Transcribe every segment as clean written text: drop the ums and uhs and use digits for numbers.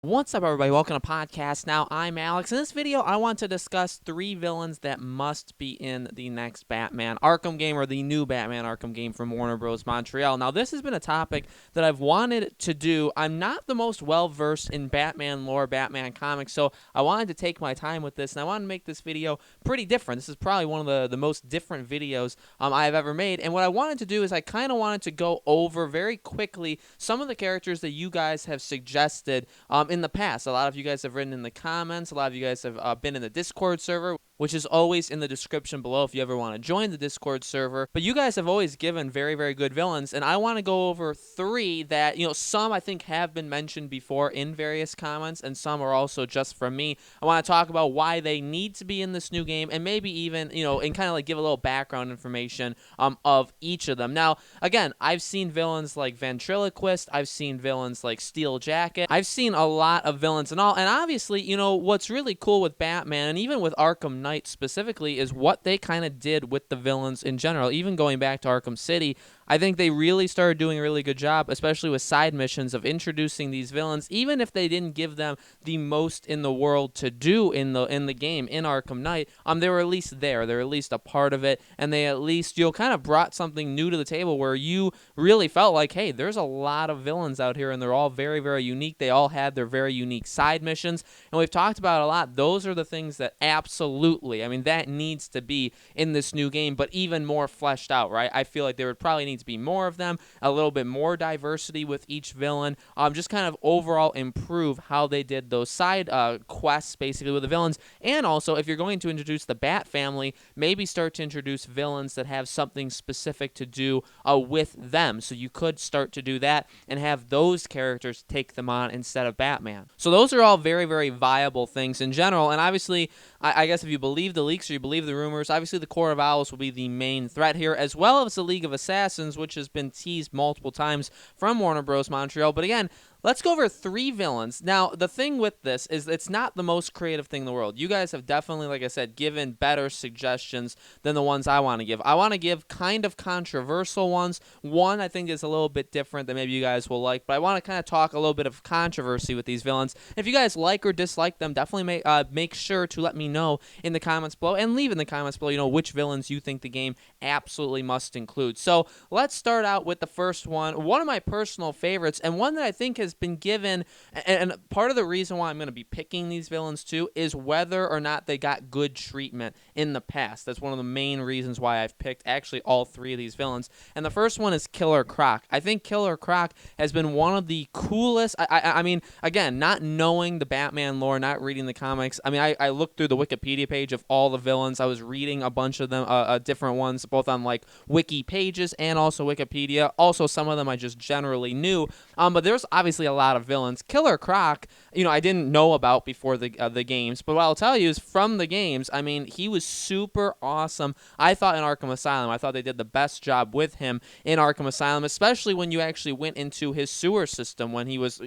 What's up, everybody? Welcome to Podcast Now. I'm Alex. In this video, I want to discuss 3 villains that must be in the next Batman Arkham game, or the new Batman Arkham game from Warner Bros. Montreal. Now, this has been a topic that I've wanted to do. I'm not the most well-versed in Batman lore, Batman comics, so I wanted to take my time with this, and I wanted to make this video pretty different. This is probably one of the most different videos I've ever made, and what I wanted to do is I kind of wanted to go over very quickly some of the characters that you guys have suggested in the past. A lot of you guys have written in the comments. A lot of you guys have been in the Discord server, which is always in the description below if you ever want to join the Discord server. But you guys have always given very, very good villains, and I want to go over 3 that, some I think have been mentioned before in various comments, and some are also just from me. I want to talk about why they need to be in this new game, and maybe even, and kind of like give a little background information of each of them. Now, again, I've seen villains like Ventriloquist. I've seen villains like Steel Jacket. I've seen a lot of villains and all, and obviously, what's really cool with Batman, and even with Arkham Knight specifically, is what they kind of did with the villains in general. Even going back to Arkham City, I think they really started doing a really good job, especially with side missions, of introducing these villains, even if they didn't give them the most in the world to do in the game in Arkham Knight. They were at least there. They're at least a part of it, and they at least kind of brought something new to the table where you really felt like, hey, there's a lot of villains out here, and they're all very, very unique. They all had their very unique side missions, and we've talked about a lot. Those are the things that absolutely, that needs to be in this new game, but even more fleshed out, right? I feel like there would probably need to be more of them, a little bit more diversity with each villain, just kind of overall improve how they did those side quests, basically, with the villains. And also, if you're going to introduce the Bat family, maybe start to introduce villains that have something specific to do with them. So you could start to do that and have those characters take them on instead of Batman. So those are all very, very viable things in general. And obviously, I guess if you believe the leaks or you believe the rumors, obviously the Court of Owls will be the main threat here, as well as the League of Assassins, which has been teased multiple times from Warner Bros. Montreal. But again, let's go over 3 villains. Now, the thing with this is it's not the most creative thing in the world. You guys have definitely, like I said, given better suggestions than the ones I want to give. I want to give kind of controversial ones. One I think is a little bit different that maybe you guys will like, but I want to kind of talk a little bit of controversy with these villains. If you guys like or dislike them, definitely make sure to let me know in the comments below, and leave in the comments below, which villains you think the game absolutely must include. So let's start out with the first one of my personal favorites, and one that I think has been given, and part of the reason why I'm going to be picking these villains too is whether or not they got good treatment in the past. That's one of the main reasons why I've picked actually all 3 of these villains. And the first one is Killer Croc. I think Killer Croc has been one of the coolest. I mean, again, not knowing the Batman lore, not reading the comics. I looked through the Wikipedia page of all the villains. I was reading a bunch of them, different ones, both on like wiki pages and also Wikipedia. Also, some of them I just generally knew. But there's obviously a lot of villains. Killer Croc, I didn't know about before the games, but what I'll tell you is from the games, he was super awesome. I thought in Arkham Asylum, I thought they did the best job with him in Arkham Asylum, especially when you actually went into his sewer system when he was,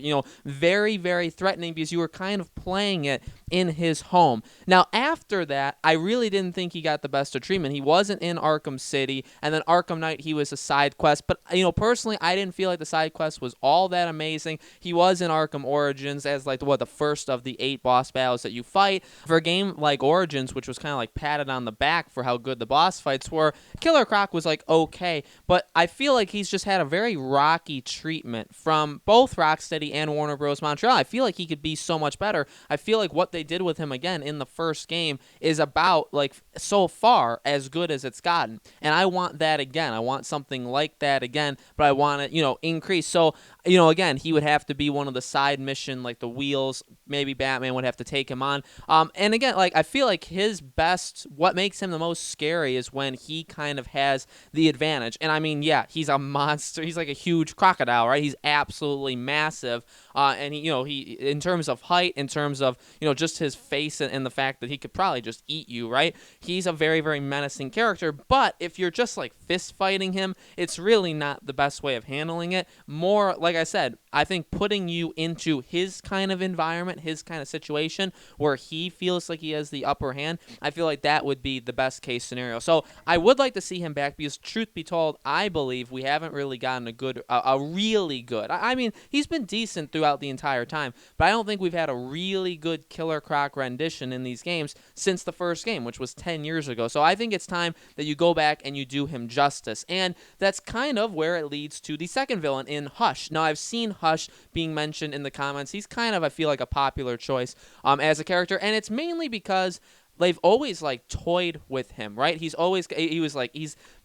very, very threatening because you were kind of playing it in his home. Now, after that, I really didn't think he got the best of treatment. He wasn't in Arkham City, and then Arkham Knight, he was a side quest, but, personally, I didn't feel like the side quest was all that amazing. He was in Arkham Origins as like the first of the 8 boss battles that you fight. For a game like Origins, which was kind of like patted on the back for how good the boss fights were, Killer Croc was like okay, but I feel like he's just had a very rocky treatment from both Rocksteady and Warner Bros. Montreal. I feel like he could be so much better. I feel like what they did with him again in the first game is about like so far as good as it's gotten, and I want that again. I want something like that again, but I want it, increase. So, again, he would have to be one of the side mission, like the wheels. Maybe Batman would have to take him on. And again, like I feel like his best, what makes him the most scary is when he kind of has the advantage. And yeah, he's a monster. He's like a huge crocodile, right? He's absolutely massive. And he in terms of height, in terms of, just his face and the fact that he could probably just eat you, right? He's a very, very menacing character. But if you're just like fist fighting him, it's really not the best way of handling it. More like like I said, I think putting you into his kind of environment, his kind of situation where he feels like he has the upper hand, I feel like that would be the best case scenario. So I would like to see him back because, truth be told, I believe we haven't really gotten a really good. I mean, he's been decent throughout the entire time, but I don't think we've had a really good Killer Croc rendition in these games since the first game, which was 10 years ago. So I think it's time that you go back and you do him justice. And that's kind of where it leads to the second villain in Hush. Now, I've seen Hush being mentioned in the comments. He's kind of, I feel like, a popular choice as a character, and it's mainly because they've always like toyed with him, right? He's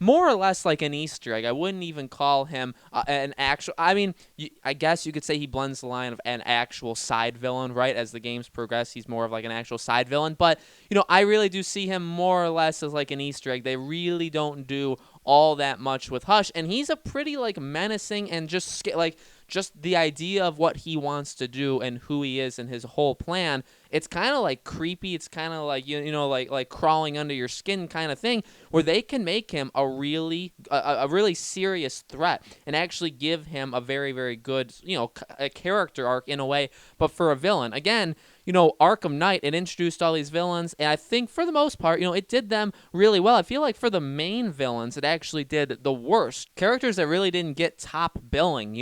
more or less like an Easter egg. I wouldn't even call him an actual. I mean, I guess you could say he blends the line of an actual side villain, right? As the games progress, he's more of like an actual side villain. But I really do see him more or less as like an Easter egg. They really don't do all that much with Hush, and he's a pretty like menacing and just the idea of what he wants to do and who he is and his whole plan. It's kind of like creepy. It's kind of like like crawling under your skin kind of thing, where they can make him a really serious threat and actually give him a very, very good a character arc in a way. But for a villain, again, Arkham Knight, it introduced all these villains, and I think for the most part, it did them really well. I feel like for the main villains, it actually did the worst. Characters that really didn't get top billing,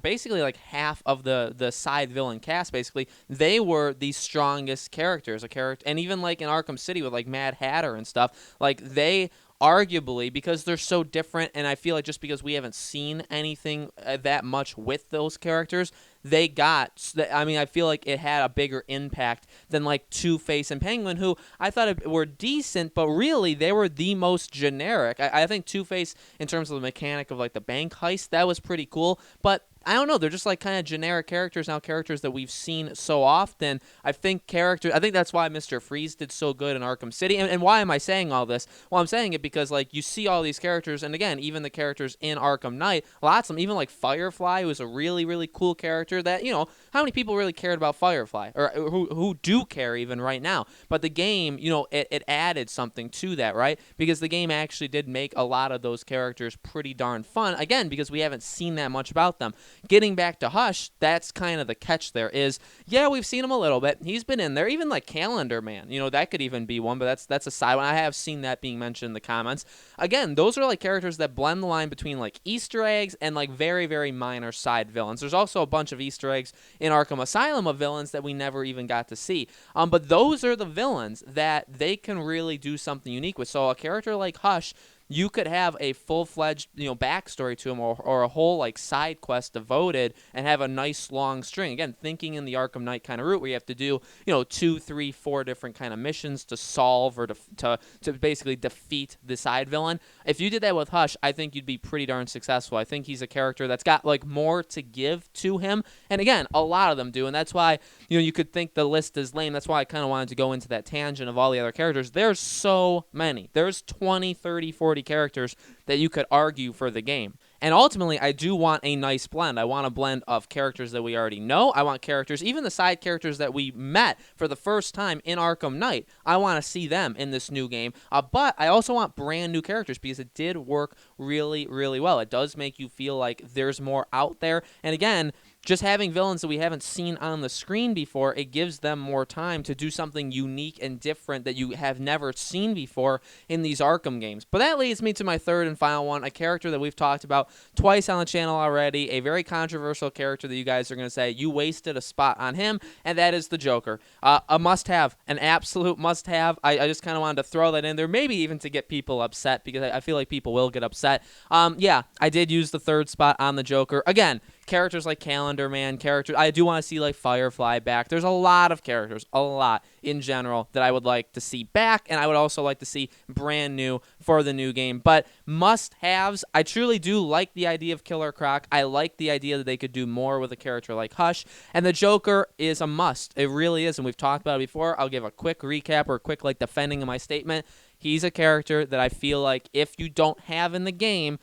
basically like half of the side villain cast, basically, they were the strongest characters. And even like in Arkham City with like Mad Hatter and stuff, like they arguably, because they're so different, and I feel like just because we haven't seen anything that much with those characters, I feel like it had a bigger impact than like Two-Face and Penguin, who I thought were decent, but really they were the most generic. I think Two-Face, in terms of the mechanic of like the bank heist, that was pretty cool, but I don't know. They're just like kind of generic characters now, characters that we've seen so often. I think that's why Mr. Freeze did so good in Arkham City. And why am I saying all this? Well, I'm saying it because like you see all these characters, and again, even the characters in Arkham Knight, lots of them, even like Firefly, who was a really, really cool character that, how many people really cared about Firefly, or who do care even right now? But the game, it added something to that, right? Because the game actually did make a lot of those characters pretty darn fun, again, because we haven't seen that much about them. Getting back to Hush, that's kind of the catch there is, yeah, we've seen him a little bit. He's been in there. Even like Calendar Man, that could even be one, but that's a side one. I have seen that being mentioned in the comments. Again, those are like characters that blend the line between like Easter eggs and like very, very minor side villains. There's also a bunch of Easter eggs in Arkham Asylum of villains that we never even got to see. But those are the villains that they can really do something unique with. So a character like Hush, you could have a full-fledged, backstory to him, or a whole like side quest devoted, and have a nice long string. Again, thinking in the Arkham Knight kind of route, where you have to do 2, 3, 4 different kind of missions to solve or to basically defeat the side villain. If you did that with Hush, I think you'd be pretty darn successful. I think he's a character that's got like more to give to him, and again, a lot of them do, and that's why you could think the list is lame. That's why I kind of wanted to go into that tangent of all the other characters. There's so many. There's 20, 30, 40 characters that you could argue for the game. And ultimately, I do want a nice blend. I want a blend of characters that we already know. I want characters, even the side characters that we met for the first time in Arkham Knight. I want to see them in this new game. But I also want brand new characters, because it did work really, really well. It does make you feel like there's more out there. And again, just having villains that we haven't seen on the screen before, it gives them more time to do something unique and different that you have never seen before in these Arkham games. But that leads me to my third and final one, a character that we've talked about twice on the channel already, a very controversial character that you guys are going to say, you wasted a spot on him, and that is the Joker. A must-have, an absolute must-have. I just kind of wanted to throw that in there, maybe even to get people upset, because I feel like people will get upset. Yeah, I did use the third spot on the Joker. Again, characters like Calendar Man, I do want to see like Firefly back. There's a lot of characters, a lot in general, that I would like to see back, and I would also like to see brand new for the new game. But must-haves, I truly do like the idea of Killer Croc. I like the idea that they could do more with a character like Hush, and the Joker is a must. It really is, and we've talked about it before. I'll give a quick recap or a quick like defending of my statement. He's a character that I feel like if you don't have in the game,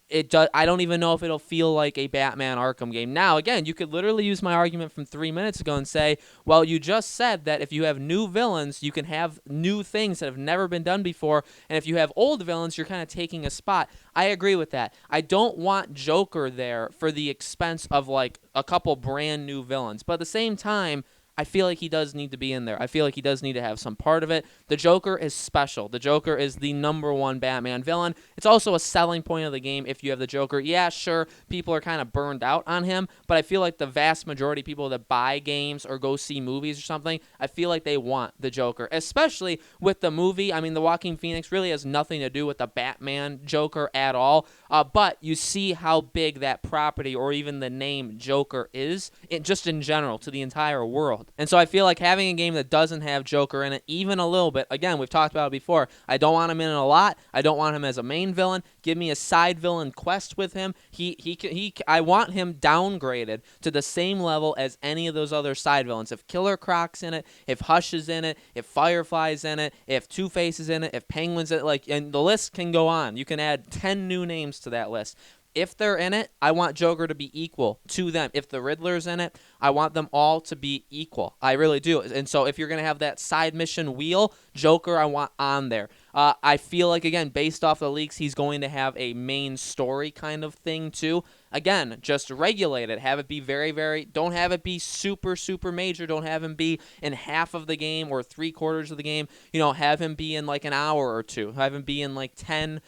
I don't even know if it'll feel like a Batman Arkham game. Now, again, you could literally use my argument from 3 minutes ago and say, well, you just said that if you have new villains, you can have new things that have never been done before, and if you have old villains, you're kind of taking a spot. I agree with that. I don't want Joker there for the expense of like a couple brand new villains, but at the same time, I feel like he does need to be in there. I feel like he does need to have some part of it. The Joker is special. The Joker is the #1 Batman villain. It's also a selling point of the game if you have the Joker. Yeah, sure, people are kind of burned out on him, but I feel like the vast majority of people that buy games or go see movies or something, I feel like they want the Joker, especially with the movie. I mean, the Joaquin Phoenix really has nothing to do with the Batman Joker at all, but you see how big that property or even the name Joker is, just in general, to the entire world. And so I feel like having a game that doesn't have Joker in it, even a little bit, again, we've talked about it before, I don't want him in it a lot. I don't want him as a main villain. Give me a side villain quest with him. I want him downgraded to the same level as any of those other side villains. If Killer Croc's in it, if Hush is in it, if Firefly's in it, if Two-Face is in it, if Penguin's in it, and the list can go on. You can add 10 new names to that list. If they're in it, I want Joker to be equal to them. If the Riddler's in it, I want them all to be equal. I really do. And so if you're going to have that side mission wheel, Joker I want on there. I feel like, again, based off the leaks, he's going to have a main story kind of thing too. Again, just regulate it. Have it be very, don't have it be super major. Don't have him be in half of the game or 3/4 of the game. You know, have him be in like an hour or two. Have him be in like 5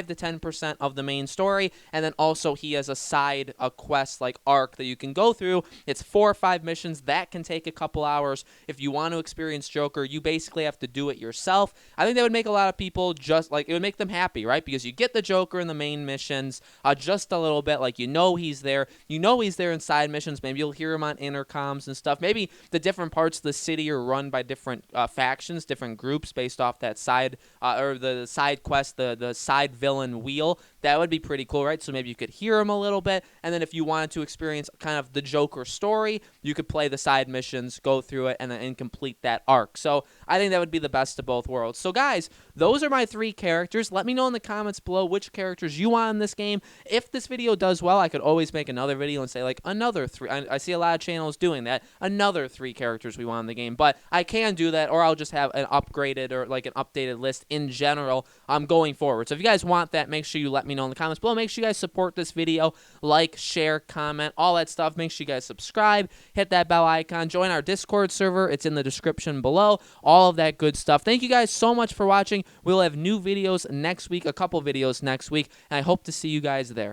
to 10% of the main story. And then also he has a quest like arc that you can go through. It's 4 or 5 missions. That can take a couple hours. If you want to experience Joker, you basically have to do it yourself. I think that would make a lot of people just like, it would make them happy, right? Because you get the Joker in the main missions just a little bit, like he's there. He's there in side missions. Maybe you'll hear him on intercoms and stuff. Maybe the different parts of the city are run by different factions, different groups based off that side or the side quest, the side villain wheel. That would be pretty cool, right? So maybe you could hear him a little bit, and then if you wanted to experience kind of the Joker story, you could play the side missions, go through it, and then complete that arc. So I think that would be the best of both worlds. So guys, those are my 3 characters. Let me know in the comments below which characters you want in this game. If this video does well, I could always make another video and say like another 3. I see a lot of channels doing that. Another 3 characters we want in the game, but I can do that, or I'll just have an upgraded or like an updated list in general going forward. So if you guys want that, make sure you let me know in the comments below. Make sure you guys support this video, like, share, comment, all that stuff. Make sure you guys subscribe, hit that bell icon, join our Discord server. It's in the description below. All of that good stuff. Thank you guys so much for watching. We'll have new videos next week, a couple videos next week, and I hope to see you guys there.